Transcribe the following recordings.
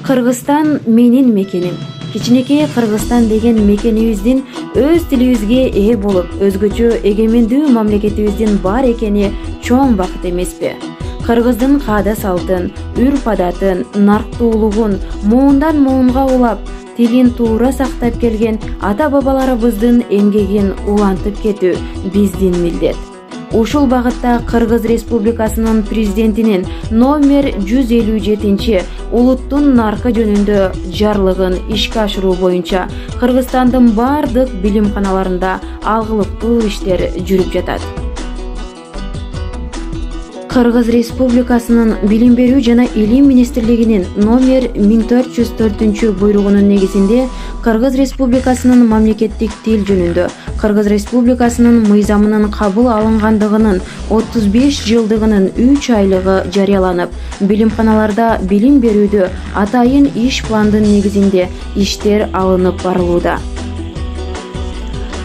Кыргызстан менин мекеним. Кичинекей Кыргызстан деген мекенибиздин өз тилибизге ээ болуп, өзгөчө эгемендүү мамлекетибиздин бар экени чоң бакыт эмеспи? Кыргыздын каада салтын, үрп-адатын, нарктуулугун моундан моунга улап, тилин туура сактап келген ата-бабаларыбыздын эмгегин улантып кетүү биздин милдет. Ушул багытта Кыргыз Республикасынын президентинин номер 157 улуттун наркы жөнүндө жарлыгын ишке ашыруу боюнча Кыргызстандын бардык билимканаларында алгылыктуу иштер жүрүп жатат. Кыргыз Республикасынын Билим берүү жана Илим министрлигинин номер 1404 буйругунун негизинде Кыргыз Республикасынын мамлекеттик тил жөнүндө Кыргыз Республикасынын мыйзамынын кабыл алынгандыгынын 35 жылдыгынын 3 айлыгы жарыяланып, билимканаларда билим берүүдө атайын иш пландын негизинде иштер алынып барылууда.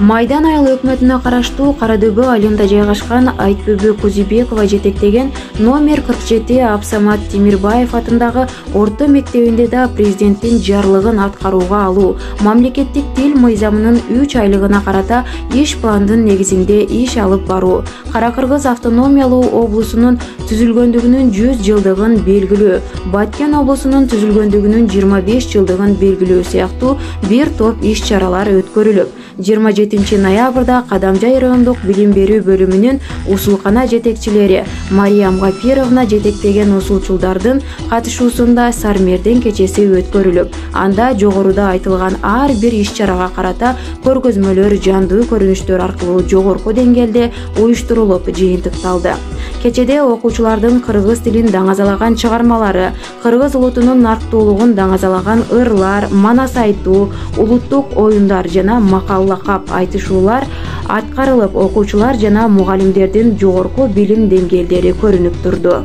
Майдан айыл өкмөтүнө караштуу Кара-Дөбө айылында жайгашкан Айтбүбү Кузибекова жетектеген номер 47 Абсамат Темирбаев атындагы орто мектебинде да президенттин жарлыгын аткарууга алуу, мамлекеттик тил мыйзамынын 3 айлыгына карата иш пландын негизинде иш алып баруу, Кара-Кыргыз автономиялуу облусунун түзүлгөндүгүнүн 100 жылдыгын белгилөө, Баткен облусунун түзүлгөндүгүнүн 25 жылдыгын белгилөө сыяктуу бир топ иш-чаралар өткөрүлүп, 27 ноябрда Кадамжай райондук билим берүү бөлүмүнүн усулкана жетекчилери Мариям Гапировна жетектеген усулчулдардын катышуусунда Сармерден кечеси өткөрүлүп, анда жогоруда айтылган ар бир иш-чарага карата көргөзмөлөр жандуу көрүнүштөр аркылуу жогорку деңгээлде уюштурулуп, жыйынтыкталды. Кечеде окуучулардын кыргыз тилин даңазалаган чыгармалары, кыргыз улутунун нарктуулугун даңазалаган ырлар, манас айтуу, улуттук оюндар жана макал-лакап айтышуулар аткарылып, окуучулар жана мугалимдердин жогорку билим деңгээлдери көрүнүп турду.